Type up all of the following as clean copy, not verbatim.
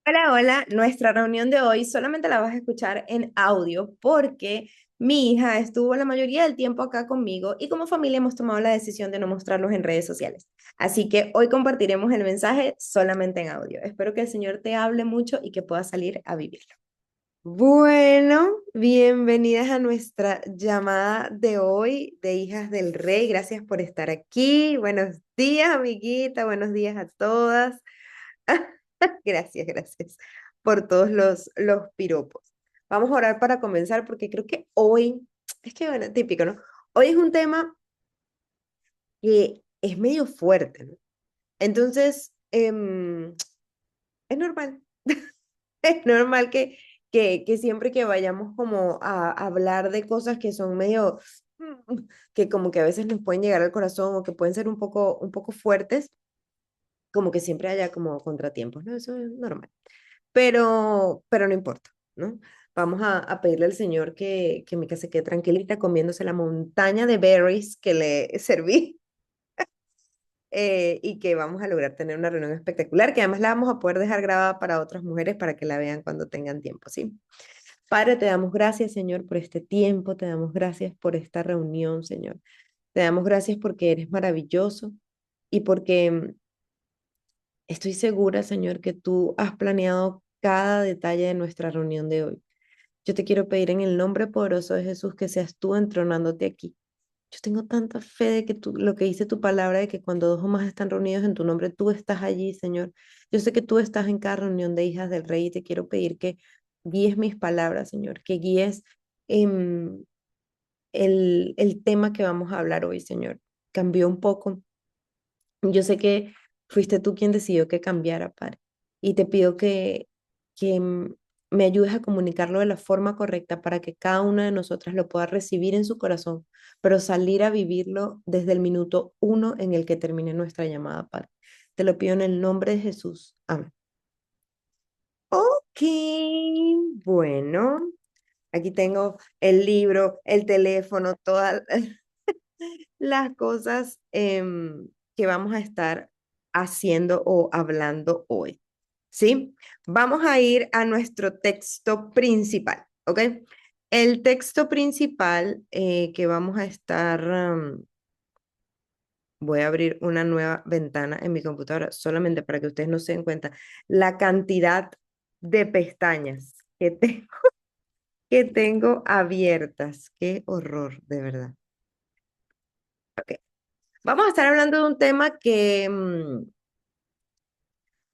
Hola, hola. Nuestra reunión de hoy solamente la vas a escuchar en audio porque mi hija estuvo la mayoría del tiempo acá conmigo y como familia hemos tomado la decisión de no mostrarlos en redes sociales. Así que hoy compartiremos el mensaje solamente en audio. Espero que el Señor te hable mucho y que puedas salir a vivirlo. Bueno, bienvenidas a nuestra llamada de hoy de Hijas del Rey. Gracias por estar aquí. Buenos días, amiguita. Buenos días a todas. Gracias, gracias por todos los piropos. Vamos a orar para comenzar porque creo que hoy, es que bueno, típico, ¿no? Hoy es un tema que es medio fuerte, ¿no? Entonces, es normal, es normal que siempre que vayamos como a hablar de cosas que son medio, que como que a veces nos pueden llegar al corazón o que pueden ser un poco fuertes, como que siempre haya como contratiempos, ¿no? Eso es normal. Pero no importa, ¿no? Vamos a pedirle al Señor que Mica se quede tranquilita comiéndose la montaña de berries que le serví y que vamos a lograr tener una reunión espectacular, que además la vamos a poder dejar grabada para otras mujeres para que la vean cuando tengan tiempo, ¿sí? Padre, te damos gracias, Señor, por este tiempo, te damos gracias por esta reunión, Señor. Te damos gracias porque eres maravilloso y porque estoy segura, Señor, que tú has planeado cada detalle de nuestra reunión de hoy. Yo te quiero pedir en el nombre poderoso de Jesús que seas tú entronándote aquí. Yo tengo tanta fe de que tú, lo que dice tu palabra, de que cuando dos o más están reunidos en tu nombre, tú estás allí, Señor. Yo sé que tú estás en cada reunión de hijas del Rey y te quiero pedir que guíes mis palabras, Señor, que guíes em, el tema que vamos a hablar hoy, Señor. Cambió un poco. Yo sé que fuiste tú quien decidió que cambiara, Padre. Y te pido que me ayudes a comunicarlo de la forma correcta para que cada una de nosotras lo pueda recibir en su corazón, pero salir a vivirlo desde el minuto uno en el que termine nuestra llamada, Padre. Te lo pido en el nombre de Jesús. Amén. Ok, bueno, aquí tengo el libro, el teléfono, todas las cosas que vamos a estar haciendo o hablando hoy. ¿Sí? Vamos a ir a nuestro texto principal, ¿ok? El texto principal que vamos a estar, voy a abrir una nueva ventana en mi computadora solamente para que ustedes no se den cuenta la cantidad de pestañas que tengo abiertas. Qué horror, de verdad. Ok. Vamos a estar hablando de un tema que,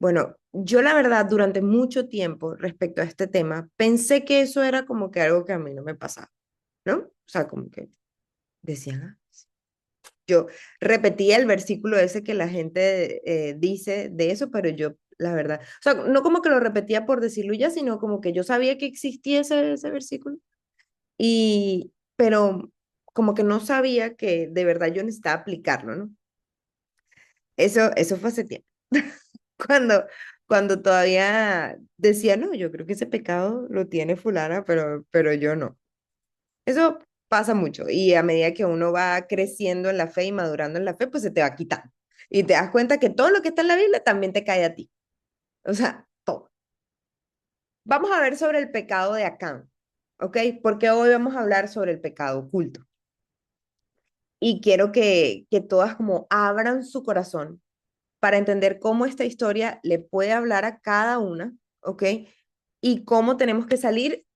bueno, yo la verdad durante mucho tiempo respecto a este tema pensé que eso era como que algo que a mí no me pasaba, ¿no? O sea, como que decían, yo repetía el versículo ese que la gente dice de eso, pero yo, la verdad, o sea, no como que lo repetía por decirlo ya, sino como que yo sabía que existía ese versículo, pero como que no sabía que de verdad yo necesitaba aplicarlo, ¿no? Eso fue hace tiempo. Cuando, cuando todavía decía, no, yo creo que ese pecado lo tiene fulana, pero yo no. Eso pasa mucho y a medida que uno va creciendo en la fe y madurando en la fe, pues se te va quitando. Y te das cuenta que todo lo que está en la Biblia también te cae a ti. O sea, todo. Vamos a ver sobre el pecado de Acán, ¿ok? Porque hoy vamos a hablar sobre el pecado oculto. Y quiero que todas como abran su corazón para entender cómo esta historia le puede hablar a cada una, ¿ok? Y cómo tenemos que salir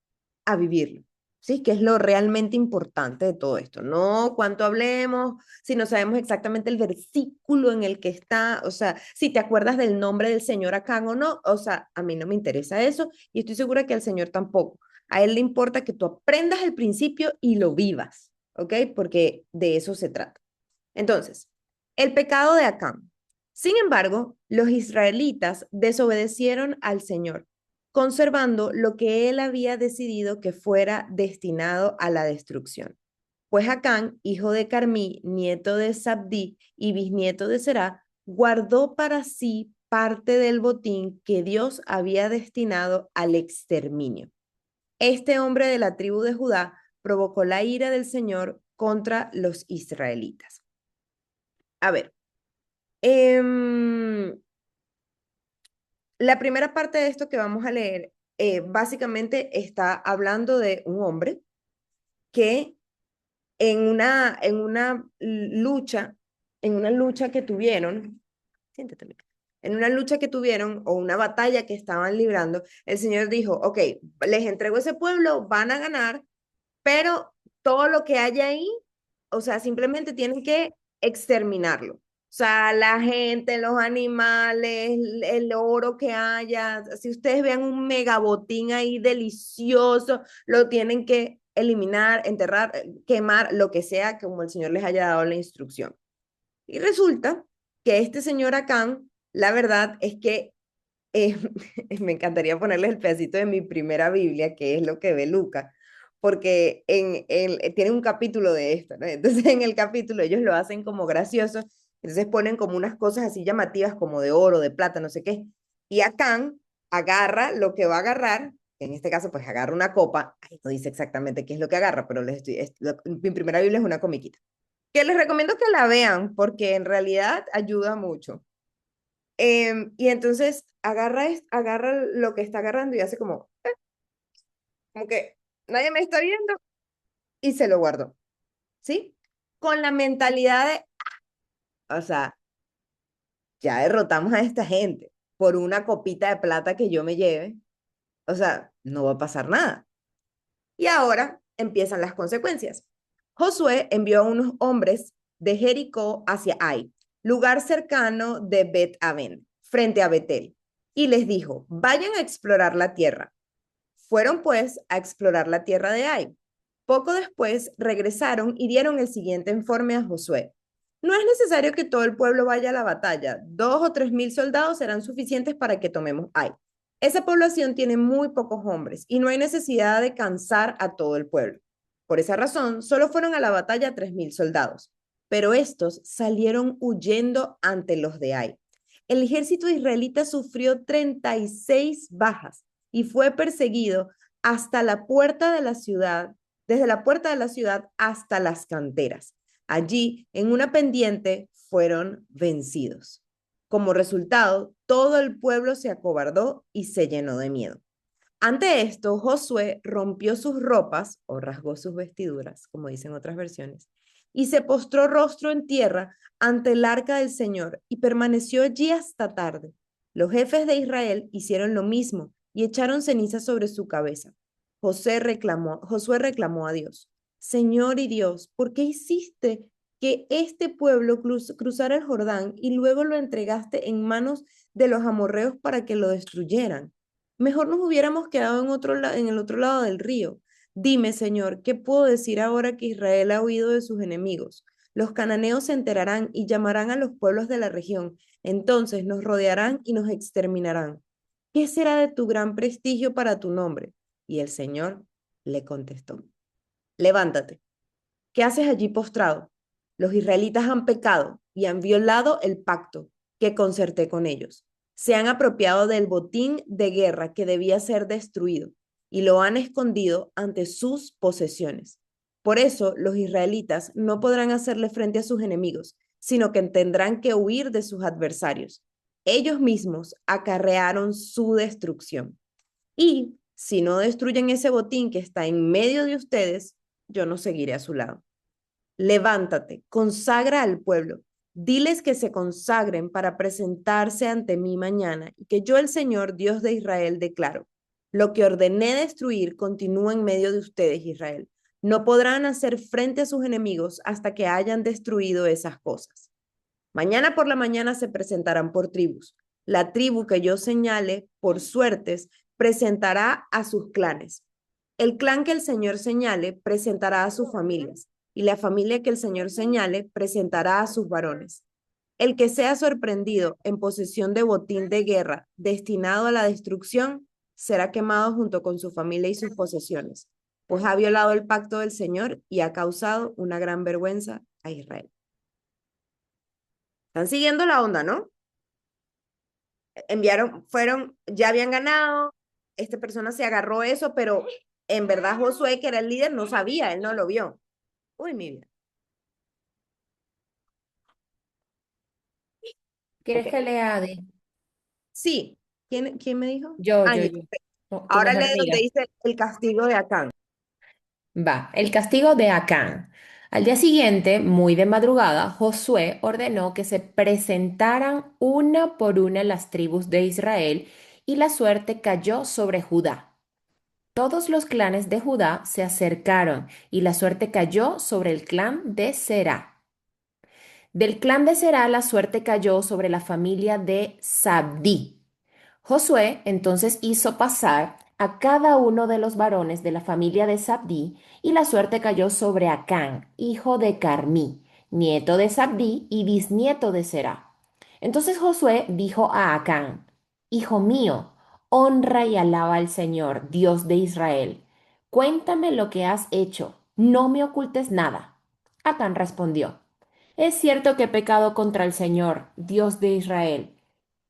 a vivirlo, ¿sí? Que es lo realmente importante de todo esto. No cuánto hablemos, si no sabemos exactamente el versículo en el que está, o sea, si te acuerdas del nombre del Señor acá o no, o sea, a mí no me interesa eso y estoy segura que al Señor tampoco. A Él le importa que tú aprendas el principio y lo vivas, ¿ok? Porque de eso se trata. Entonces, el pecado de Acán. Sin embargo, los israelitas desobedecieron al Señor, conservando lo que él había decidido que fuera destinado a la destrucción. Pues Acán, hijo de Carmí, nieto de Sabdí y bisnieto de Será, guardó para sí parte del botín que Dios había destinado al exterminio. Este hombre de la tribu de Judá provocó la ira del Señor contra los israelitas. A ver, La primera parte de esto que vamos a leer, básicamente está hablando de un hombre que en una lucha que tuvieron, siéntate, Mica. En una lucha que tuvieron o una batalla que estaban librando, el Señor dijo, ok, les entrego ese pueblo, van a ganar, pero todo lo que haya ahí, o sea, simplemente tienen que exterminarlo. O sea, la gente, los animales, el oro que haya, si ustedes vean un megabotín ahí delicioso, lo tienen que eliminar, enterrar, quemar, lo que sea, como el Señor les haya dado la instrucción. Y resulta que este señor Acán, la verdad es que eh, me encantaría ponerles el pedacito de mi primera Biblia, que es lo que ve Lucas, porque tiene un capítulo de esto, ¿no? Entonces en el capítulo ellos lo hacen como gracioso, entonces ponen como unas cosas así llamativas como de oro, de plata, no sé qué, y Acán agarra lo que va a agarrar, en este caso pues agarra una copa, ahí no dice exactamente qué es lo que agarra, pero mi primera Biblia es una comiquita, que les recomiendo que la vean porque en realidad ayuda mucho. Y entonces agarra lo que está agarrando y hace como que nadie me está viendo y se lo guardó, ¿sí? Con la mentalidad de, o sea, ya derrotamos a esta gente por una copita de plata que yo me lleve, o sea, no va a pasar nada. Y ahora empiezan las consecuencias. Josué envió a unos hombres de Jericó hacia Ai, lugar cercano de Bet-Aven, frente a Betel, y les dijo, vayan a explorar la tierra. Fueron pues a explorar la tierra de Ai. Poco después regresaron y dieron el siguiente informe a Josué. No es necesario que todo el pueblo vaya a la batalla. 2 o 3 mil soldados serán suficientes para que tomemos Ai. Esa población tiene muy pocos hombres y no hay necesidad de cansar a todo el pueblo. Por esa razón, solo fueron a la batalla 3.000 soldados, pero estos salieron huyendo ante los de Ai. El ejército israelita sufrió 36 bajas y fue perseguido hasta la puerta de la ciudad, desde la puerta de la ciudad hasta las canteras. Allí, en una pendiente, fueron vencidos. Como resultado, todo el pueblo se acobardó y se llenó de miedo. Ante esto, Josué rompió sus ropas o rasgó sus vestiduras, como dicen otras versiones, y se postró rostro en tierra ante el arca del Señor y permaneció allí hasta tarde. Los jefes de Israel hicieron lo mismo y echaron ceniza sobre su cabeza. Josué reclamó a Dios, Señor y Dios, ¿por qué hiciste que este pueblo cruzara el Jordán y luego lo entregaste en manos de los amorreos para que lo destruyeran? Mejor nos hubiéramos quedado en el otro lado del río. Dime, Señor, ¿qué puedo decir ahora que Israel ha huido de sus enemigos? Los cananeos se enterarán y llamarán a los pueblos de la región. Entonces nos rodearán y nos exterminarán. ¿Qué será de tu gran prestigio para tu nombre? Y el Señor le contestó, levántate. ¿Qué haces allí postrado? Los israelitas han pecado y han violado el pacto que concerté con ellos. Se han apropiado del botín de guerra que debía ser destruido y lo han escondido ante sus posesiones. Por eso los israelitas no podrán hacerle frente a sus enemigos, sino que tendrán que huir de sus adversarios. Ellos mismos acarrearon su destrucción. Y si no destruyen ese botín que está en medio de ustedes, yo no seguiré a su lado. Levántate, consagra al pueblo, diles que se consagren para presentarse ante mí mañana y que yo, el Señor, Dios de Israel, declaro, lo que ordené destruir continúa en medio de ustedes, Israel. No podrán hacer frente a sus enemigos hasta que hayan destruido esas cosas. Mañana por la mañana se presentarán por tribus. La tribu que yo señale por suertes presentará a sus clanes. El clan que el Señor señale presentará a sus familias, y la familia que el Señor señale presentará a sus varones. El que sea sorprendido en posesión de botín de guerra destinado a la destrucción será quemado junto con su familia y sus posesiones, pues ha violado el pacto del Señor y ha causado una gran vergüenza a Israel. Están siguiendo la onda, ¿no? Ya habían ganado, esta persona se agarró eso, pero en verdad Josué, que era el líder, no sabía, él no lo vio. Uy, mi vida. Ok, ¿Quieres que lea, Adi? sí, ¿Quién me dijo? Yo, Ah, yo, yo. yo. Tu Ahora lee mejor donde amiga. dice el castigo de Acán. Va, el castigo de Acán. Al día siguiente, muy de madrugada, Josué ordenó que se presentaran una por una las tribus de Israel y la suerte cayó sobre Judá. Todos los clanes de Judá se acercaron y la suerte cayó sobre el clan de Será. Del clan de Será la suerte cayó sobre la familia de Sabdí. Josué entonces hizo pasar a cada uno de los varones de la familia de Sabdí, y la suerte cayó sobre Acán, hijo de Carmí, nieto de Sabdí y bisnieto de Será. Entonces Josué dijo a Acán: Hijo mío, honra y alaba al Señor, Dios de Israel. Cuéntame lo que has hecho, no me ocultes nada. Acán respondió: Es cierto que he pecado contra el Señor, Dios de Israel.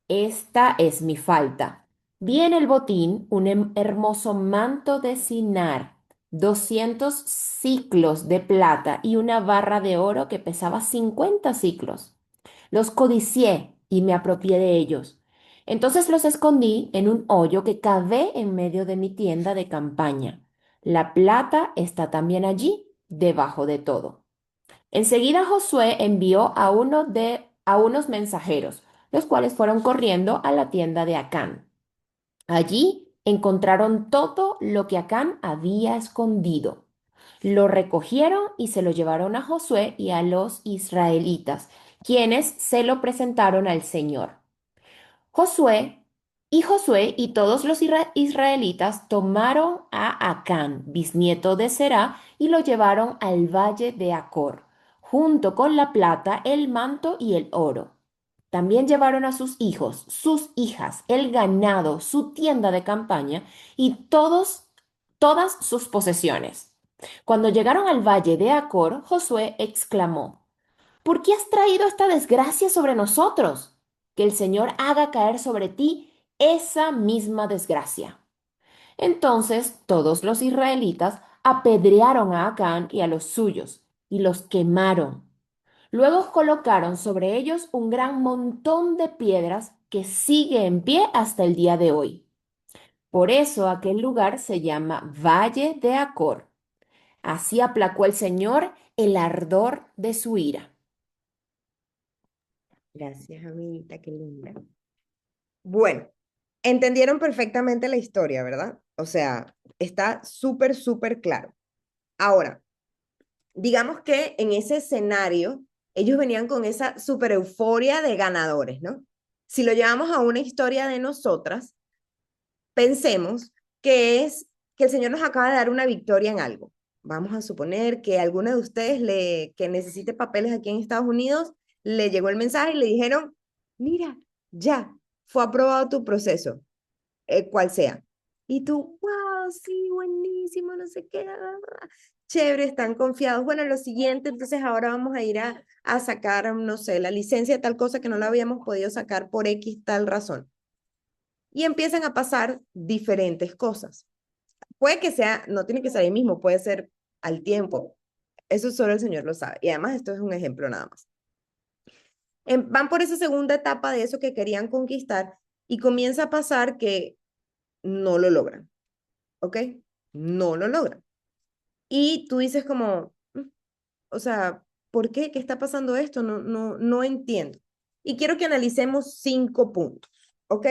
Esta es mi falta. Vi en el botín un hermoso manto de Sinar, 200 siclos de plata y una barra de oro que pesaba 50 siclos. Los codicié y me apropié de ellos. Entonces los escondí en un hoyo que cavé en medio de mi tienda de campaña. La plata está también allí, debajo de todo. Enseguida Josué envió a unos mensajeros, los cuales fueron corriendo a la tienda de Acán. Allí encontraron todo lo que Acán había escondido. Lo recogieron y se lo llevaron a Josué y a los israelitas, quienes se lo presentaron al Señor. Josué Josué y todos los israelitas tomaron a Acán, bisnieto de Será, y lo llevaron al valle de Acor, junto con la plata, el manto y el oro. También llevaron a sus hijos, sus hijas, el ganado, su tienda de campaña y todas sus posesiones. Cuando llegaron al valle de Acor, Josué exclamó: ¿Por qué has traído esta desgracia sobre nosotros? Que el Señor haga caer sobre ti esa misma desgracia. Entonces todos los israelitas apedrearon a Acán y a los suyos y los quemaron. Luego colocaron sobre ellos un gran montón de piedras que sigue en pie hasta el día de hoy. Por eso aquel lugar se llama Valle de Acor. Así aplacó el Señor el ardor de su ira. Gracias, amiguita, qué linda. Bueno, entendieron perfectamente la historia, ¿verdad? O sea, está súper, súper claro. Ahora, digamos que en ese escenario, ellos venían con esa súper euforia de ganadores, ¿no? Si lo llevamos a una historia de nosotras, pensemos que es que el Señor nos acaba de dar una victoria en algo. Vamos a suponer que alguno de ustedes que necesite papeles aquí en Estados Unidos, le llegó el mensaje y le dijeron: mira, ya, fue aprobado tu proceso, cual sea. Y tú, wow, sí, buenísimo, no sé qué, chévere, están confiados. Bueno, lo siguiente, entonces ahora vamos a ir a sacar, no sé, la licencia de tal cosa que no la habíamos podido sacar por X tal razón. Y empiezan a pasar diferentes cosas. Puede que sea, no tiene que ser ahí mismo, puede ser al tiempo. Eso solo el Señor lo sabe. Y además esto es un ejemplo nada más. Van por esa segunda etapa de eso que querían conquistar y comienza a pasar que no lo logran, ¿ok? No lo logran. Y tú dices como, o sea, ¿por qué? ¿Qué está pasando esto? No entiendo. Y quiero que analicemos 5 puntos, ¿ok?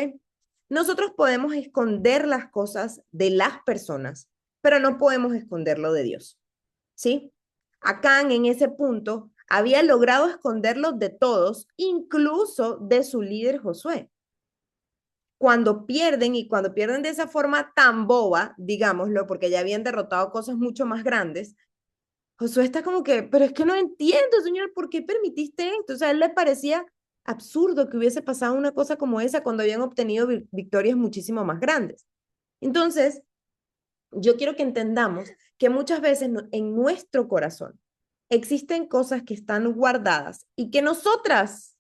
Nosotros podemos esconder las cosas de las personas, pero no podemos esconderlo de Dios, ¿sí? Acán en ese punto había logrado esconderlo de todos, incluso de su líder Josué. Cuando pierden y cuando pierden de esa forma tan boba, digámoslo, porque ya habían derrotado cosas mucho más grandes, Josué está como que, pero es que no entiendo, señor, ¿por qué permitiste esto? O sea, a él le parecía absurdo que hubiese pasado una cosa como esa cuando habían obtenido victorias muchísimo más grandes. Entonces, yo quiero que entendamos que muchas veces en nuestro corazón existen cosas que están guardadas y que nosotras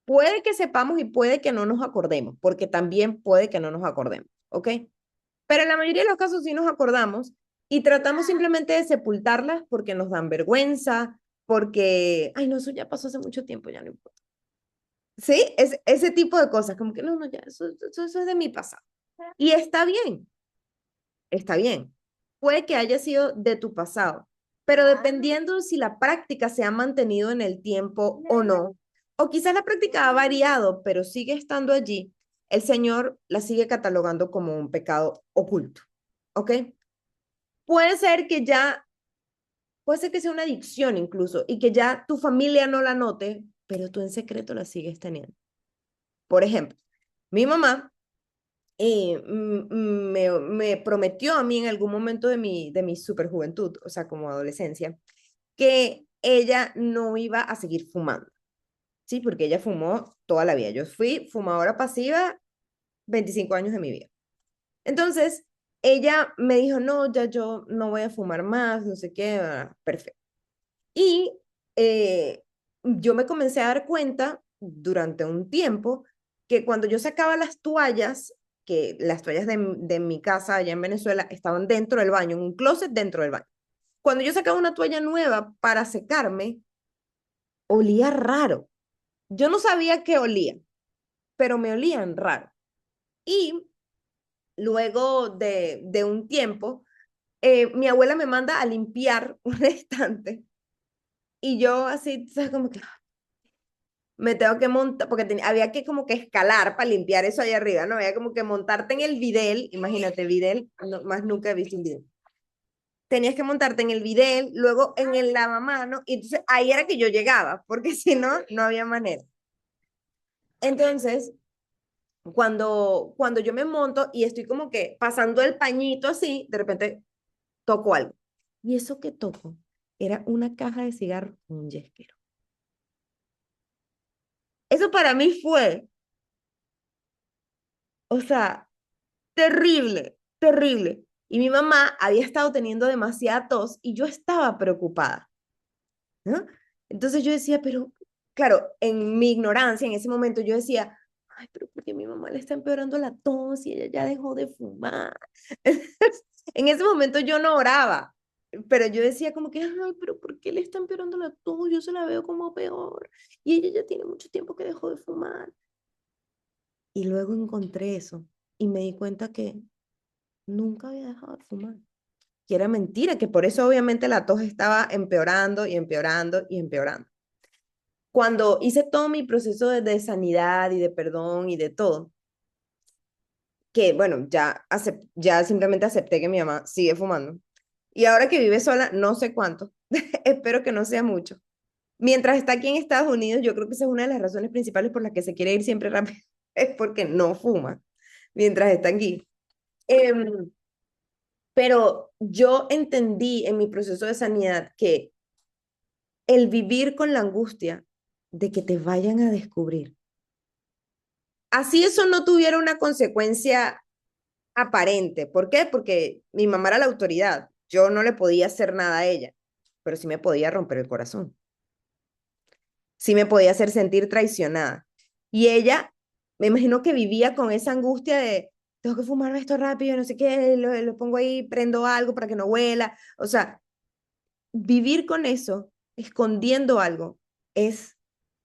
puede que sepamos y puede que no nos acordemos, porque también puede que no nos acordemos, ¿ok? Pero en la mayoría de los casos sí nos acordamos y tratamos simplemente de sepultarlas porque nos dan vergüenza, porque, ay, no, eso ya pasó hace mucho tiempo, ya no importa. ¿Sí? Es ese tipo de cosas, como que no, no, ya, eso es de mi pasado. Y está bien, está bien. Puede que haya sido de tu pasado, pero dependiendo si la práctica se ha mantenido en el tiempo o no, o quizás la práctica ha variado, pero sigue estando allí, el Señor la sigue catalogando como un pecado oculto. ¿Ok? Puede ser que ya, puede ser que sea una adicción incluso y que ya tu familia no la note, pero tú en secreto la sigues teniendo. Por ejemplo, mi mamá me prometió a mí en algún momento de mi superjuventud, o sea, como adolescencia, que ella no iba a seguir fumando, ¿sí? Porque ella fumó toda la vida. Yo fui fumadora pasiva 25 años de mi vida. Entonces, ella me dijo, no, ya yo no voy a fumar más, no sé qué, perfecto. Y yo me comencé a dar cuenta durante un tiempo que cuando yo sacaba las toallas, que las toallas de mi casa allá en Venezuela estaban dentro del baño, en un closet dentro del baño. Cuando yo sacaba una toalla nueva para secarme, olía raro. Yo no sabía qué olía, pero me olían raro. Y luego de un tiempo, mi abuela me manda a limpiar un estante y yo así, ¿sabes? Como que me tengo que montar, porque había que como que escalar para limpiar eso allá arriba, ¿no? Había como que montarte en el bidel, imagínate, bidel, no, más nunca he visto un bidel. Tenías que montarte en el bidel, luego en el lavamano, y entonces ahí era que yo llegaba, porque si no, no había manera. Entonces, cuando yo me monto y estoy como que pasando el pañito así, de repente toco algo. Y eso que toco era una caja de cigarros con un yesquero. Eso para mí fue, o sea, terrible, terrible. Y mi mamá había estado teniendo demasiada tos y yo estaba preocupada, ¿no? Entonces yo decía, pero claro, en mi ignorancia en ese momento yo decía, ay, pero ¿por qué mi mamá le está empeorando la tos y ella ya dejó de fumar? En ese momento yo no oraba, pero yo decía como que, ay, pero ¿por qué le está empeorando la tos? Yo se la veo como peor y ella ya tiene mucho tiempo que dejó de fumar. Y luego encontré eso y me di cuenta que nunca había dejado de fumar. Que era mentira, que por eso obviamente la tos estaba empeorando y empeorando y empeorando. Cuando hice todo mi proceso de sanidad y de perdón y de todo, que bueno, ya simplemente acepté que mi mamá sigue fumando. Y ahora que vive sola, no sé cuánto, espero que no sea mucho. Mientras está aquí en Estados Unidos, yo creo que esa es una de las razones principales por las que se quiere ir siempre rápido, es porque no fuma mientras está aquí. Em, pero yo entendí en mi proceso de sanidad que el vivir con la angustia de que te vayan a descubrir, así eso no tuviera una consecuencia aparente. ¿Por qué? Porque mi mamá era la autoridad. Yo no le podía hacer nada a ella, pero sí me podía romper el corazón. Sí me podía hacer sentir traicionada. Y ella, me imagino que vivía con esa angustia de, tengo que fumarme esto rápido, no sé qué, lo pongo ahí, prendo algo para que no huela. O sea, vivir con eso, escondiendo algo, es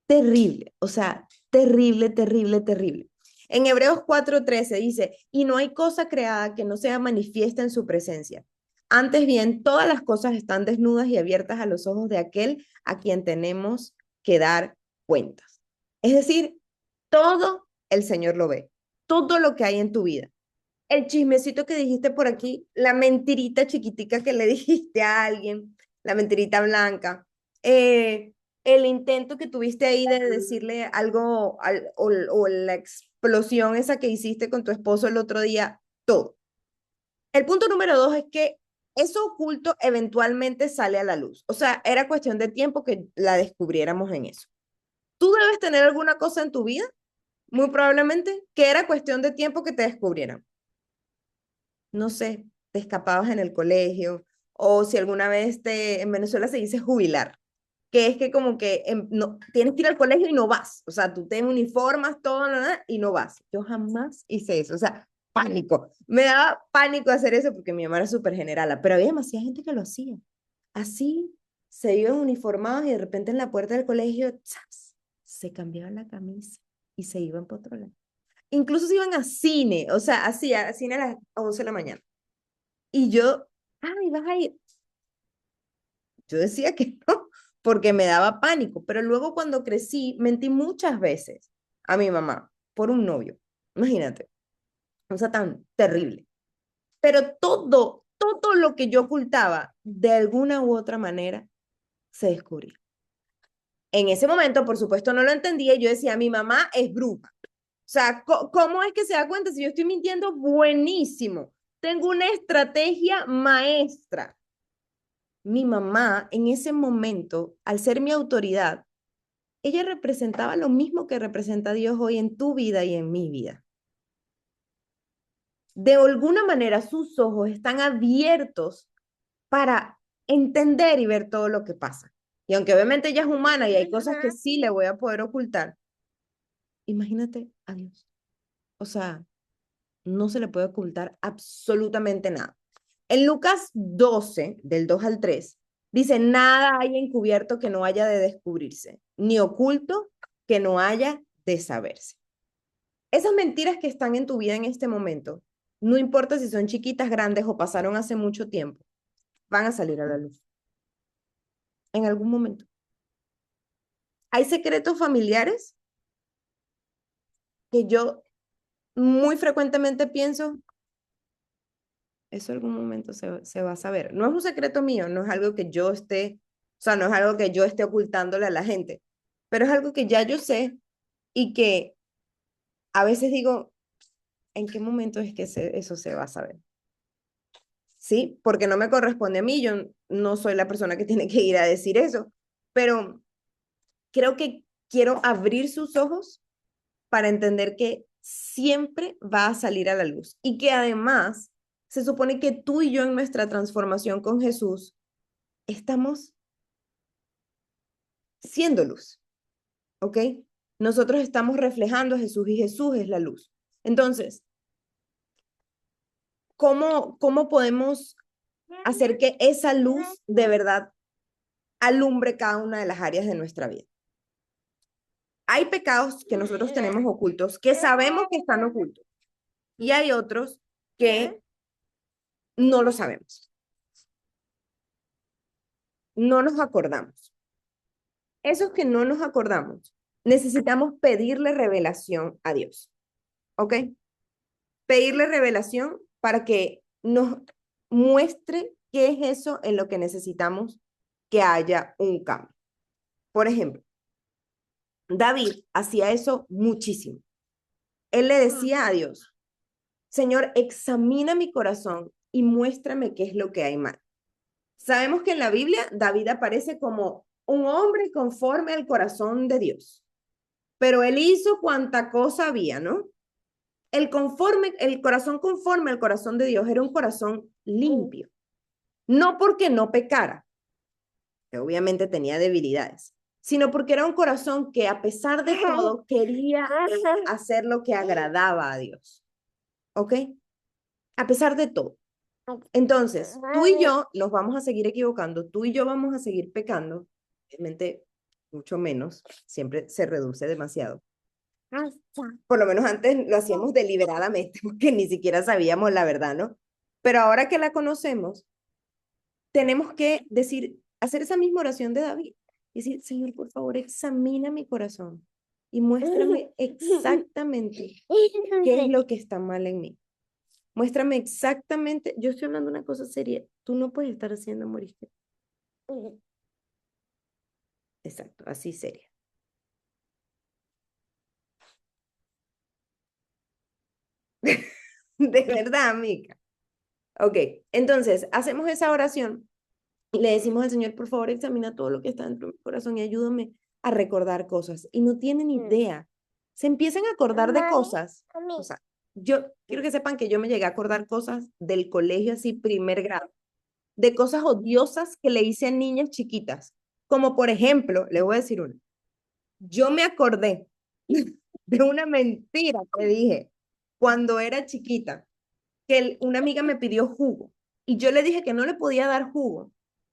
terrible, o sea, terrible, terrible, terrible. En Hebreos 4:13 dice, y no hay cosa creada que no sea manifiesta en su presencia. Antes bien, todas las cosas están desnudas y abiertas a los ojos de aquel a quien tenemos que dar cuentas. Es decir, todo el Señor lo ve, todo lo que hay en tu vida. El chismecito que dijiste por aquí, la mentirita chiquitica que le dijiste a alguien, la mentirita blanca, el intento que tuviste ahí de decirle algo o la explosión esa que hiciste con tu esposo el otro día, todo. El punto número dos es que eso oculto eventualmente sale a la luz. O sea, era cuestión de tiempo que la descubriéramos en eso. Tú debes tener alguna cosa en tu vida, muy probablemente, que era cuestión de tiempo que te descubrieran. No sé, te escapabas en el colegio, o si alguna vez en Venezuela se dice jubilar, que es que como que no, tienes que ir al colegio y no vas, o sea, tú te uniformas, todo, nada, y no vas. Yo jamás hice eso, o sea, pánico. Me daba pánico hacer eso porque mi mamá era súper generala, pero había demasiada gente que lo hacía. Así se iban uniformados y de repente en la puerta del colegio, ¡zas! se cambiaban la camisa y se iban para otro lado. Incluso se iban a cine, o sea, así, a cine a las 11 de la mañana. Y yo, ay, vas a ir. Yo decía que no, porque me daba pánico, pero luego cuando crecí, mentí muchas veces a mi mamá por un novio. Imagínate, cosa tan terrible. Pero todo lo que yo ocultaba, de alguna u otra manera, se descubría. En ese momento, por supuesto, no lo entendía y yo decía, mi mamá es bruja. O sea, ¿cómo es que se da cuenta si yo estoy mintiendo? Buenísimo. Tengo una estrategia maestra. Mi mamá, en ese momento, al ser mi autoridad, ella representaba lo mismo que representa Dios hoy en tu vida y en mi vida. De alguna manera, sus ojos están abiertos para entender y ver todo lo que pasa. Y aunque obviamente ella es humana y hay cosas que sí le voy a poder ocultar, imagínate a Dios. O sea, no se le puede ocultar absolutamente nada. En Lucas 12, del 2 al 3, dice, nada hay encubierto que no haya de descubrirse, ni oculto que no haya de saberse. Esas mentiras que están en tu vida en este momento, no importa si son chiquitas, grandes o pasaron hace mucho tiempo, van a salir a la luz en algún momento. Hay secretos familiares que yo muy frecuentemente pienso, eso en algún momento se va a saber. No es un secreto mío, no es algo que yo esté, o sea, no es algo que yo esté ocultándole a la gente, pero es algo que ya yo sé y que a veces digo, ¿en qué momento es que eso se va a saber? ¿Sí? Porque no me corresponde a mí, yo no soy la persona que tiene que ir a decir eso, pero creo que quiero abrir sus ojos para entender que siempre va a salir a la luz y que además se supone que tú y yo en nuestra transformación con Jesús estamos siendo luz, ¿ok? Nosotros estamos reflejando a Jesús y Jesús es la luz. Entonces, ¿cómo podemos hacer que esa luz de verdad alumbre cada una de las áreas de nuestra vida? Hay pecados que nosotros tenemos ocultos, que sabemos que están ocultos, y hay otros que no lo sabemos, no nos acordamos. Esos que no nos acordamos, necesitamos pedirle revelación a Dios, ¿ok? Pedirle revelación para que nos muestre qué es eso en lo que necesitamos que haya un cambio. Por ejemplo, David hacía eso muchísimo. Él le decía a Dios, Señor, examina mi corazón y muéstrame qué es lo que hay mal. Sabemos que en la Biblia David aparece como un hombre conforme al corazón de Dios, pero él hizo cuanta cosa había, ¿no? El corazón conforme al corazón de Dios era un corazón limpio, no porque no pecara, que obviamente tenía debilidades, sino porque era un corazón que a pesar de todo quería hacer lo que agradaba a Dios, ¿ok? A pesar de todo. Entonces, tú y yo nos vamos a seguir equivocando, tú y yo vamos a seguir pecando, obviamente mucho menos, siempre se reduce demasiado. Por lo menos antes lo hacíamos deliberadamente, porque ni siquiera sabíamos la verdad, ¿no? Pero ahora que la conocemos, tenemos que decir, hacer esa misma oración de David. Decir, Señor, por favor, examina mi corazón y muéstrame exactamente qué es lo que está mal en mí. Muéstrame exactamente, yo estoy hablando de una cosa seria, tú no puedes estar haciendo morirte. Exacto, así seria. De verdad, amiga. Ok, entonces hacemos esa oración y le decimos al Señor, por favor, examina todo lo que está dentro de mi corazón y ayúdame a recordar cosas. Y no tienen idea. Se empiezan a acordar de cosas. O sea, yo quiero que sepan que yo me llegué a acordar cosas del colegio así, primer grado, de cosas odiosas que le hice a niñas chiquitas. Como por ejemplo, le voy a decir una. Yo me acordé de una mentira que dije cuando era chiquita, que una amiga me pidió jugo y yo le dije que no le podía dar jugo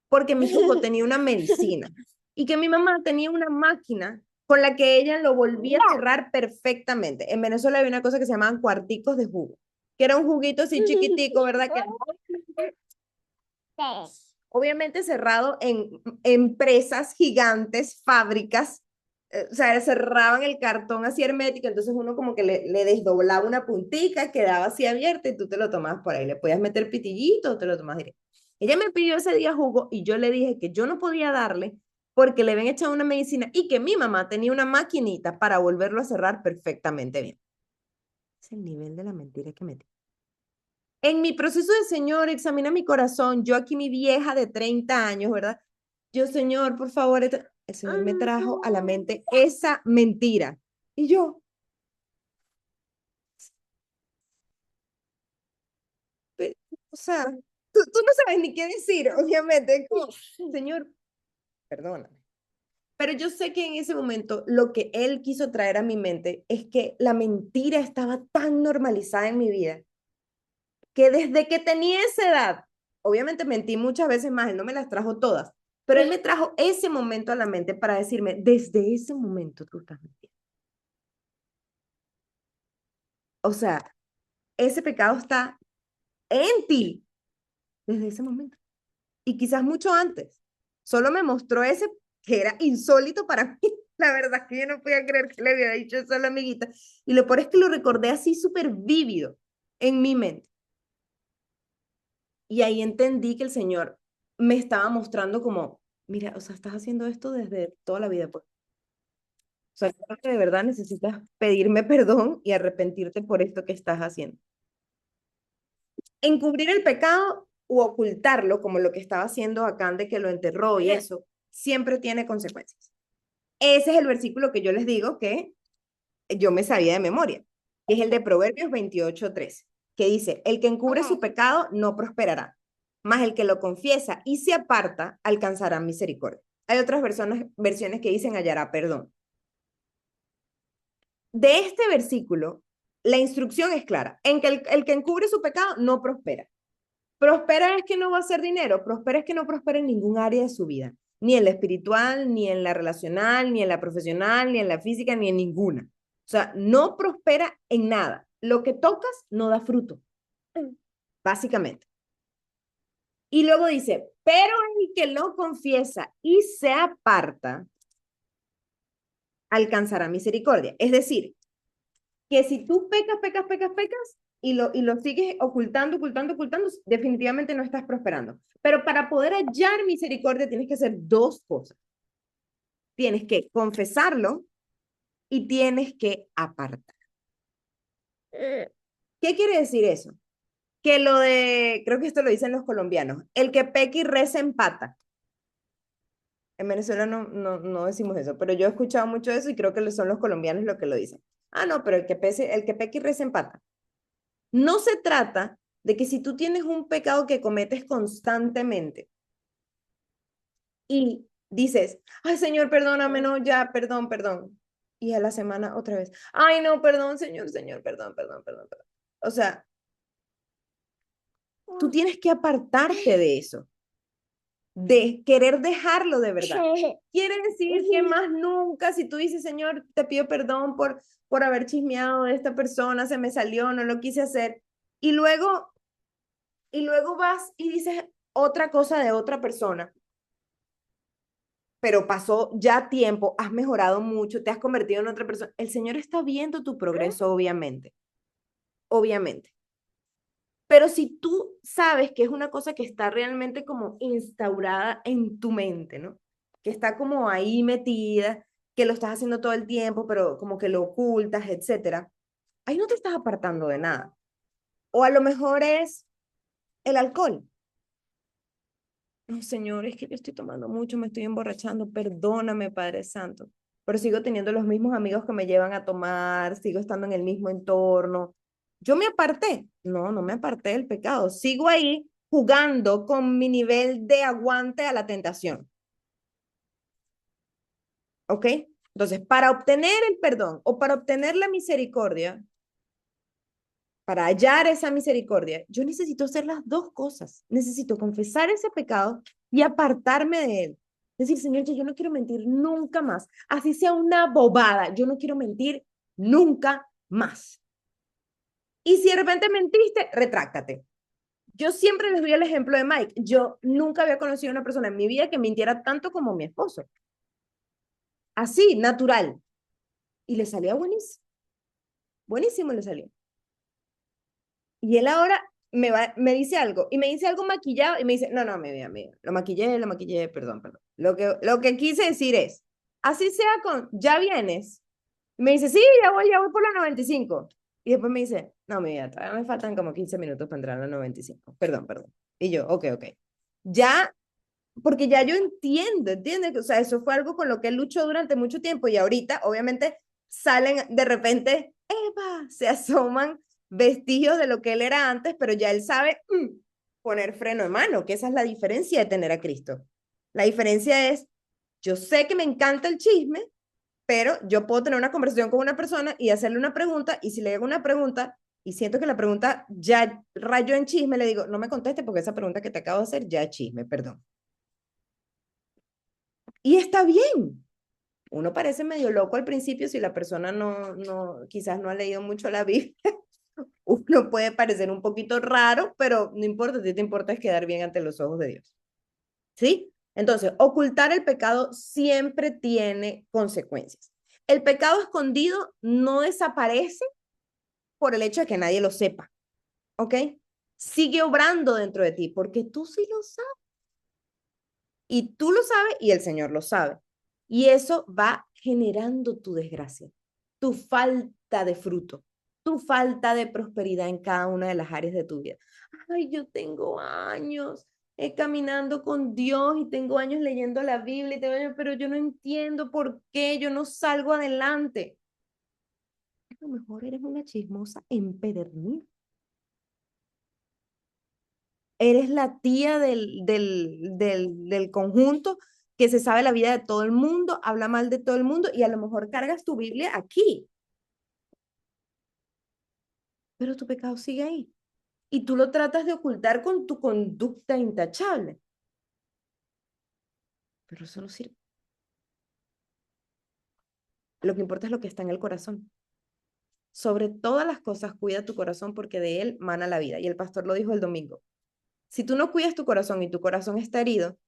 porque mi jugo tenía una medicina y que mi mamá tenía una máquina con la que ella lo volvía a cerrar perfectamente. En Venezuela había una cosa que se llamaban cuarticos de jugo, que era un juguito así chiquitico, ¿verdad? Que obviamente cerrado en empresas gigantes, fábricas, o sea, cerraban el cartón así hermético, entonces uno como que le desdoblaba una puntica, quedaba así abierta y tú te lo tomabas por ahí, le podías meter pitillito o te lo tomabas directo. Ella me pidió ese día jugo y yo le dije que yo no podía darle porque le habían echado una medicina y que mi mamá tenía una maquinita para volverlo a cerrar perfectamente bien. Es el nivel de la mentira que metí. En mi proceso de Señor, examina mi corazón, yo aquí mi vieja de 30 años, ¿verdad? Yo, Señor, por favor, el Señor me trajo a la mente esa mentira. Y yo, o sea, tú no sabes ni qué decir, obviamente. Como, Señor, perdóname. Pero yo sé que en ese momento lo que Él quiso traer a mi mente es que la mentira estaba tan normalizada en mi vida que desde que tenía esa edad, obviamente mentí muchas veces más, él no me las trajo todas, pero él me trajo ese momento a la mente para decirme, desde ese momento tú estás mintiendo. O sea, ese pecado está en ti desde ese momento. Y quizás mucho antes. Solo me mostró ese que era insólito para mí. La verdad es que yo no podía creer que le había dicho eso a la amiguita. Y lo peor es que lo recordé así súper vívido en mi mente. Y ahí entendí que el Señor me estaba mostrando como, mira, o sea, estás haciendo esto desde toda la vida, pues. O sea, creo que de verdad necesitas pedirme perdón y arrepentirte por esto que estás haciendo. Encubrir el pecado u ocultarlo, como lo que estaba haciendo Acán de que lo enterró y eso, siempre tiene consecuencias. Ese es el versículo que yo les digo que yo me sabía de memoria, que es el de Proverbios 28:13, que dice, el que encubre su pecado no prosperará, mas el que lo confiesa y se aparta alcanzará misericordia. Hay otras versiones que dicen hallará perdón. De este versículo, la instrucción es clara, en que el que encubre su pecado no prospera. Prospera es que no va a hacer dinero, prospera es que no prospera en ningún área de su vida, ni en la espiritual, ni en la relacional, ni en la profesional, ni en la física, ni en ninguna. O sea, no prospera en nada. Lo que tocas no da fruto, básicamente. Y luego dice, pero el que lo confiesa y se aparta, alcanzará misericordia. Es decir, que si tú pecas y lo sigues ocultando, definitivamente no estás prosperando. Pero para poder hallar misericordia tienes que hacer dos cosas. Tienes que confesarlo y tienes que apartar. ¿Qué quiere decir eso? Que lo de, creo que esto lo dicen los colombianos, el que peca y reza empata. En Venezuela no decimos eso, pero yo he escuchado mucho eso y creo que son los colombianos los que lo dicen. Ah, no, pero el que peca y reza empata. No se trata de que si tú tienes un pecado que cometes constantemente y dices, ay, Señor, perdóname, no, ya, perdón. Y a la semana otra vez, ay, no, perdón, Señor, perdón. O sea, tú tienes que apartarte de eso, de querer dejarlo de verdad. Quiere decir que más nunca, si tú dices, Señor, te pido perdón por haber chismeado de esta persona, se me salió, no lo quise hacer. Y luego vas y dices otra cosa de otra persona, pero pasó ya tiempo, has mejorado mucho, te has convertido en otra persona. El Señor está viendo tu progreso, obviamente. Pero si tú sabes que es una cosa que está realmente como instaurada en tu mente, ¿no? Que está como ahí metida, que lo estás haciendo todo el tiempo, pero como que lo ocultas, etcétera. Ahí no te estás apartando de nada. O a lo mejor es el alcohol. No, Señor, es que yo estoy tomando mucho, me estoy emborrachando, perdóname, Padre Santo. Pero sigo teniendo los mismos amigos que me llevan a tomar, sigo estando en el mismo entorno. Yo me aparté. No me aparté del pecado. Sigo ahí jugando con mi nivel de aguante a la tentación. ¿Ok? Entonces, para obtener el perdón o para obtener la misericordia, para hallar esa misericordia, yo necesito hacer las dos cosas. Necesito confesar ese pecado y apartarme de él. Decir, Señor, yo no quiero mentir nunca más. Así sea una bobada, yo no quiero mentir nunca más. Y si de repente mentiste, retráctate. Yo siempre les doy el ejemplo de Mike. Yo nunca había conocido a una persona en mi vida que mintiera tanto como mi esposo. Así, natural. Y le salía buenísimo. Buenísimo le salió. Y él ahora me dice algo, y me dice algo maquillado, y me dice, no, no, me vida, lo maquillé, perdón, perdón. Lo que quise decir es, así sea con, ya vienes. Y me dice, sí, ya voy por la 95. Y después me dice, no, mi vida, todavía me faltan como 15 minutos para entrar a la 95. Perdón, perdón. Y yo, ok, ok. Ya, porque ya yo entiendo, ¿entiendes? O sea, eso fue algo con lo que él luchó durante mucho tiempo y ahorita, obviamente, salen de repente, Eva, se asoman vestigios de lo que él era antes, pero ya él sabe poner freno de mano, que esa es la diferencia de tener a Cristo. La diferencia es, yo sé que me encanta el chisme, pero yo puedo tener una conversación con una persona y hacerle una pregunta, y si le hago una pregunta y siento que la pregunta ya rayó en chisme, le digo, no me conteste porque esa pregunta que te acabo de hacer ya es chisme, perdón. Y está bien. Uno parece medio loco al principio si la persona quizás no ha leído mucho la Biblia. Uno puede parecer un poquito raro, pero no importa, si te importa es quedar bien ante los ojos de Dios. ¿Sí? Entonces, ocultar el pecado siempre tiene consecuencias. El pecado escondido no desaparece por el hecho de que nadie lo sepa, ¿ok? Sigue obrando dentro de ti porque tú sí lo sabes. Y tú lo sabes y el Señor lo sabe. Y eso va generando tu desgracia, tu falta de fruto, tu falta de prosperidad en cada una de las áreas de tu vida. Ay, yo tengo años caminando con Dios y tengo años leyendo la Biblia, y tengo años, pero yo no entiendo por qué yo no salgo adelante. A lo mejor eres una chismosa empedernida. Eres la tía del conjunto que se sabe la vida de todo el mundo, habla mal de todo el mundo y a lo mejor cargas tu Biblia aquí, pero tu pecado sigue ahí. Y tú lo tratas de ocultar con tu conducta intachable, pero eso no sirve. Lo que importa es lo que está en el corazón. Sobre todas las cosas, cuida tu corazón porque de él mana la vida. Y el pastor lo dijo el domingo. Si tú no cuidas tu corazón y tu corazón está herido,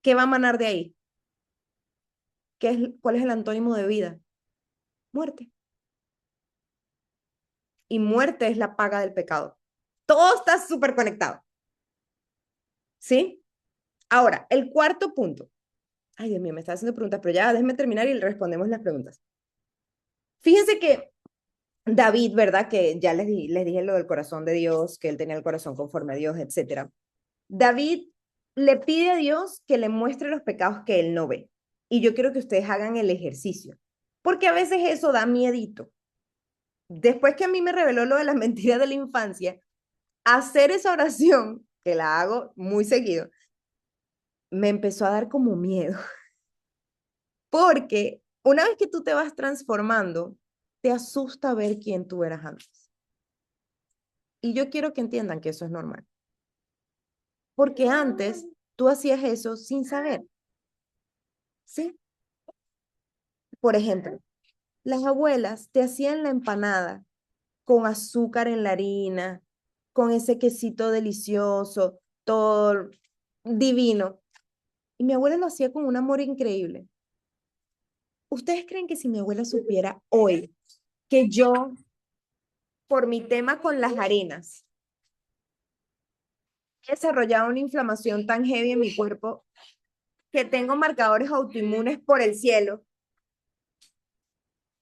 ¿qué va a manar de ahí? ¿Cuál es el antónimo de vida? Muerte. Y muerte es la paga del pecado. Todo está súper conectado. ¿Sí? Ahora, el cuarto punto. Ay, Dios mío, me está haciendo preguntas, pero ya déjeme terminar y respondemos las preguntas. Fíjense que David, ¿verdad? Que ya les dije lo del corazón de Dios, que él tenía el corazón conforme a Dios, etcétera. David le pide a Dios que le muestre los pecados que él no ve. Y yo quiero que ustedes hagan el ejercicio, porque a veces eso da miedito. Después que a mí me reveló lo de las mentiras de la infancia, hacer esa oración, que la hago muy seguido, me empezó a dar como miedo, porque una vez que tú te vas transformando, te asusta ver quién tú eras antes. Y yo quiero que entiendan que eso es normal, porque antes tú hacías eso sin saber, ¿sí? Por ejemplo, las abuelas te hacían la empanada con azúcar en la harina, con ese quesito delicioso, todo divino. Y mi abuela lo hacía con un amor increíble. ¿Ustedes creen que si mi abuela supiera hoy que yo, por mi tema con las harinas, he desarrollado una inflamación tan heavy en mi cuerpo, que tengo marcadores autoinmunes por el cielo?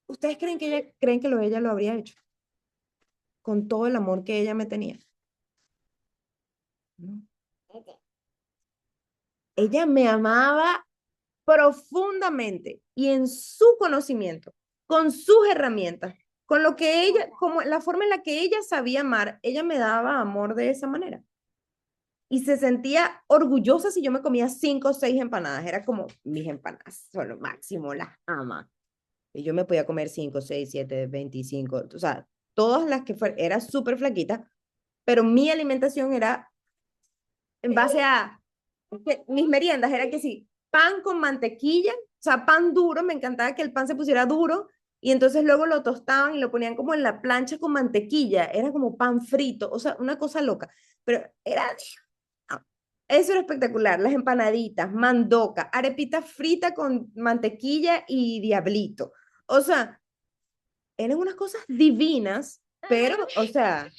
¿Ustedes creen que ella lo habría hecho con todo el amor que ella me tenía? No. Ella me amaba profundamente y en su conocimiento, con sus herramientas, con lo que ella, como la forma en la que ella sabía amar, ella me daba amor de esa manera. Y se sentía orgullosa si yo me comía 5 o 6 empanadas. Era como, mis empanadas son lo máximo, las ama. Y yo me podía comer 5, 6, 7, 25, o sea, todas las que fueran, era súper flaquita, pero mi alimentación era en base a, que mis meriendas era que sí, pan con mantequilla, o sea, pan duro, me encantaba que el pan se pusiera duro y entonces luego lo tostaban y lo ponían como en la plancha con mantequilla, era como pan frito, o sea, una cosa loca, pero era, eso era espectacular, las empanaditas, mandoca, arepita frita con mantequilla y diablito, o sea, eran unas cosas divinas, pero, o sea,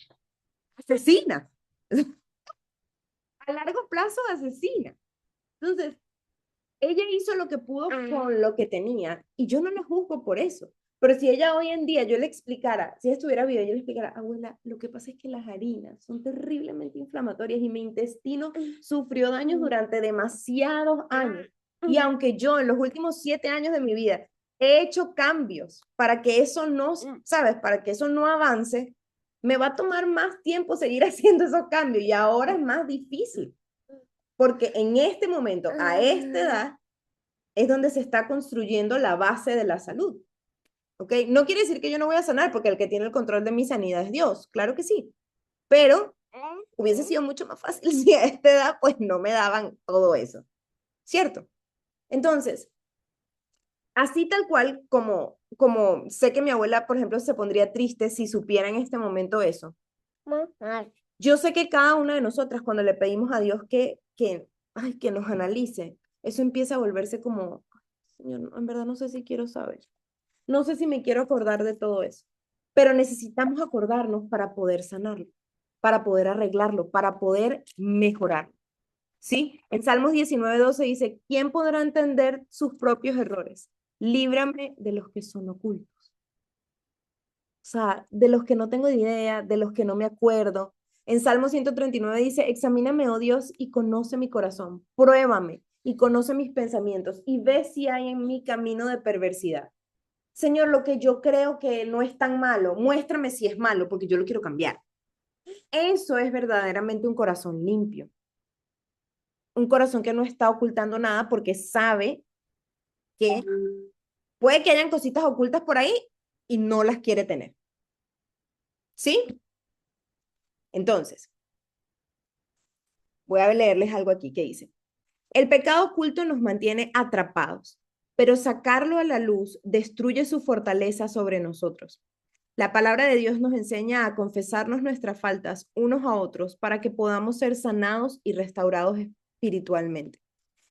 asesinas, a largo plazo asesinas. Entonces, ella hizo lo que pudo con lo que tenía y yo no la juzgo por eso. Pero si ella hoy en día yo le explicara, si ella estuviera viva, yo le explicara, abuela, lo que pasa es que las harinas son terriblemente inflamatorias y mi intestino sufrió daños durante demasiados años. Y aunque yo en los últimos 7 años de mi vida he hecho cambios para que eso no, ¿sabes? Para que eso no avance, me va a tomar más tiempo seguir haciendo esos cambios y ahora es más difícil. Porque en este momento, a esta edad, es donde se está construyendo la base de la salud. ¿Ok? No quiere decir que yo no voy a sanar, porque el que tiene el control de mi sanidad es Dios, claro que sí. Pero hubiese sido mucho más fácil si a esta edad pues no me daban todo eso, ¿cierto? Entonces, así tal cual como sé que mi abuela, por ejemplo, se pondría triste si supiera en este momento eso. Yo sé que cada una de nosotras, cuando le pedimos a Dios que nos analice, eso empieza a volverse como, Señor, en verdad no sé si quiero saber. No sé si me quiero acordar de todo eso, pero necesitamos acordarnos para poder sanarlo, para poder arreglarlo, para poder mejorar. ¿Sí? En Salmos 19:12 dice, ¿quién podrá entender sus propios errores? Líbrame de los que son ocultos. O sea, de los que no tengo idea, de los que no me acuerdo. En Salmo 139 dice, examíname, oh Dios, y conoce mi corazón. Pruébame y conoce mis pensamientos y ve si hay en mi camino de perversidad. Señor, lo que yo creo que no es tan malo, muéstrame si es malo, porque yo lo quiero cambiar. Eso es verdaderamente un corazón limpio. Un corazón que no está ocultando nada porque sabe que puede que hayan cositas ocultas por ahí y no las quiere tener. ¿Sí? Entonces, voy a leerles algo aquí que dice. El pecado oculto nos mantiene atrapados, pero sacarlo a la luz destruye su fortaleza sobre nosotros. La palabra de Dios nos enseña a confesarnos nuestras faltas unos a otros para que podamos ser sanados y restaurados espiritualmente.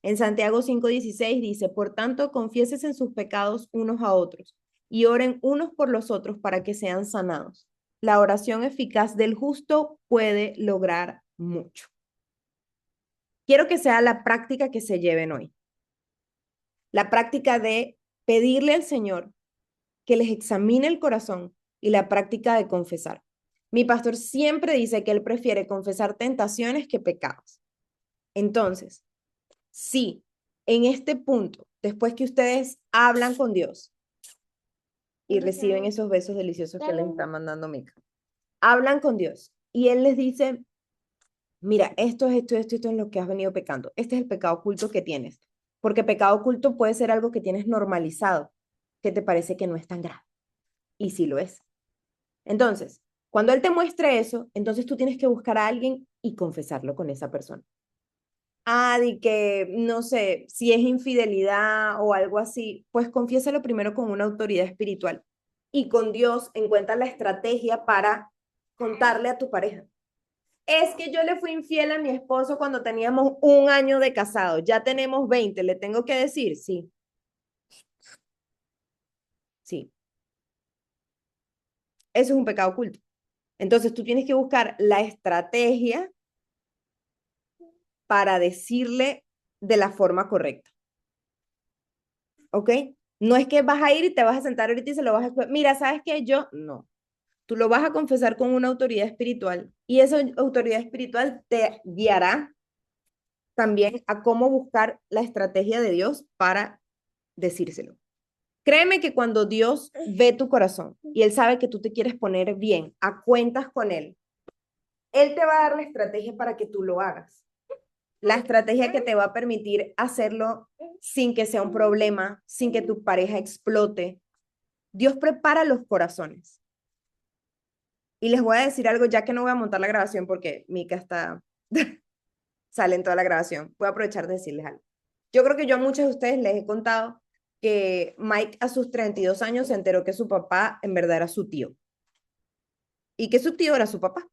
En Santiago 5:16 dice, por tanto, confieses en sus pecados unos a otros y oren unos por los otros para que sean sanados. La oración eficaz del justo puede lograr mucho. Quiero que sea la práctica que se lleven hoy. La práctica de pedirle al Señor que les examine el corazón y la práctica de confesar. Mi pastor siempre dice que él prefiere confesar tentaciones que pecados. Entonces, sí, en este punto, después que ustedes hablan con Dios y reciben esos besos deliciosos que les está mandando Mica, hablan con Dios y Él les dice, mira, esto es lo que has venido pecando. Este es el pecado oculto que tienes. Porque pecado oculto puede ser algo que tienes normalizado, que te parece que no es tan grave. Y sí lo es. Entonces, cuando Él te muestre eso, entonces tú tienes que buscar a alguien y confesarlo con esa persona. De que, no sé, si es infidelidad o algo así, pues confiésalo primero con una autoridad espiritual y con Dios encuentra la estrategia para contarle a tu pareja. Es que yo le fui infiel a mi esposo cuando teníamos 1 año de casado, ya tenemos 20, ¿le tengo que decir? Sí, sí, eso es un pecado oculto. Entonces tú tienes que buscar la estrategia para decirle de la forma correcta. ¿Ok? No es que vas a ir y te vas a sentar ahorita y se lo vas a... Mira, ¿sabes qué? Yo no. Tú lo vas a confesar con una autoridad espiritual y esa autoridad espiritual te guiará también a cómo buscar la estrategia de Dios para decírselo. Créeme que cuando Dios ve tu corazón y Él sabe que tú te quieres poner bien, a cuentas con Él te va a dar la estrategia para que tú lo hagas. La estrategia que te va a permitir hacerlo sin que sea un problema, sin que tu pareja explote. Dios prepara los corazones. Y les voy a decir algo, ya que no voy a montar la grabación porque Mica está, sale en toda la grabación. Voy a aprovechar de decirles algo. Yo creo que yo a muchos de ustedes les he contado que Mike a sus 32 años se enteró que su papá en verdad era su tío y que su tío era su papá.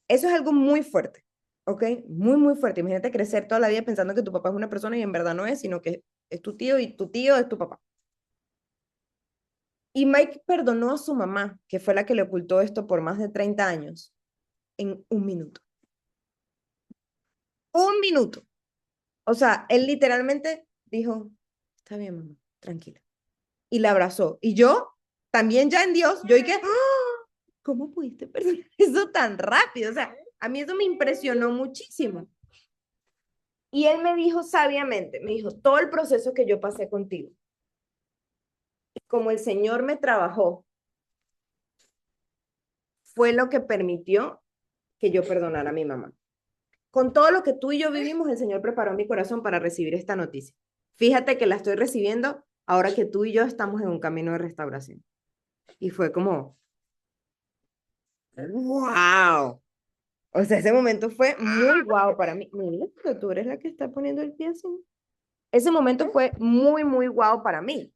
Eso es algo muy fuerte, ¿ok? Muy, muy fuerte. Imagínate crecer toda la vida pensando que tu papá es una persona y en verdad no es, sino que es tu tío y tu tío es tu papá. Y Mike perdonó a su mamá, que fue la que le ocultó esto por más de 30 años, en un minuto. Un minuto. O sea, él literalmente dijo, está bien, mamá, tranquila. Y la abrazó. Y yo, también ya en Dios, yo y que, ¡ah! ¿Cómo pudiste perdonar eso tan rápido? O sea, a mí eso me impresionó muchísimo. Y él me dijo sabiamente, me dijo, todo el proceso que yo pasé contigo, como el Señor me trabajó, fue lo que permitió que yo perdonara a mi mamá. Con todo lo que tú y yo vivimos, el Señor preparó mi corazón para recibir esta noticia. Fíjate que la estoy recibiendo ahora que tú y yo estamos en un camino de restauración. Y fue como, wow. O sea, ese momento fue muy guau para mí. Mira, pero tú eres la que está poniendo el pie así. Ese momento fue muy, muy guau para mí.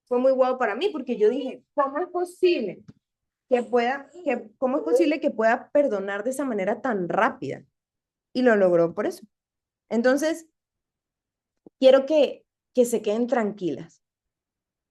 Fue muy guau para mí porque yo dije, ¿cómo es posible cómo es posible que pueda perdonar de esa manera tan rápida? Y lo logró por eso. Entonces, quiero que se queden tranquilas.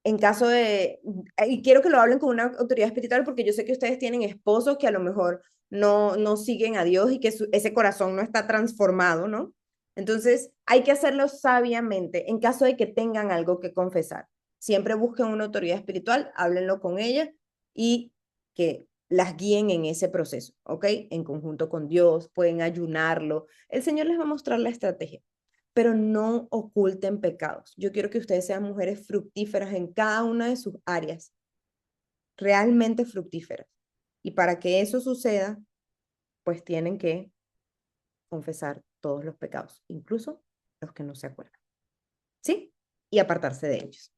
En caso de, y quiero que lo hablen con una autoridad espiritual porque yo sé que ustedes tienen esposos que a lo mejor no siguen a Dios y que ese corazón no está transformado, ¿no? Entonces, hay que hacerlo sabiamente en caso de que tengan algo que confesar. Siempre busquen una autoridad espiritual, háblenlo con ella y que las guíen en ese proceso, ¿ok? En conjunto con Dios, pueden ayunarlo. El Señor les va a mostrar la estrategia, pero no oculten pecados. Yo quiero que ustedes sean mujeres fructíferas en cada una de sus áreas, realmente fructíferas. Y para que eso suceda, pues tienen que confesar todos los pecados, incluso los que no se acuerdan. ¿Sí? Y apartarse de ellos.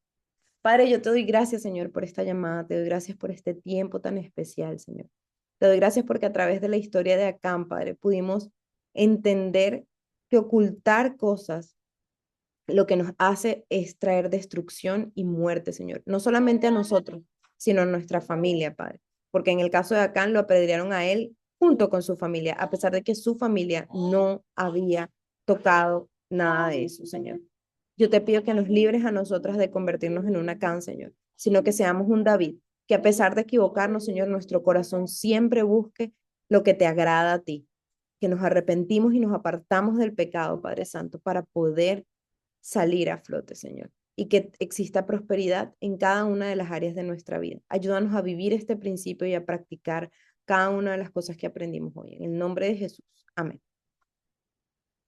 Padre, yo te doy gracias, Señor, por esta llamada. Te doy gracias por este tiempo tan especial, Señor. Te doy gracias porque a través de la historia de Acán, Padre, pudimos entender que ocultar cosas lo que nos hace es traer destrucción y muerte, Señor. No solamente a nosotros, sino a nuestra familia, Padre. Porque en el caso de Acán lo apedrearon a él junto con su familia, a pesar de que su familia no había tocado nada de eso, Señor. Yo te pido que nos libres a nosotras de convertirnos en una Acán, Señor, sino que seamos un David, que a pesar de equivocarnos, Señor, nuestro corazón siempre busque lo que te agrada a ti, que nos arrepentimos y nos apartamos del pecado, Padre Santo, para poder salir a flote, Señor, y que exista prosperidad en cada una de las áreas de nuestra vida. Ayúdanos a vivir este principio y a practicar cada una de las cosas que aprendimos hoy. En el nombre de Jesús. Amén.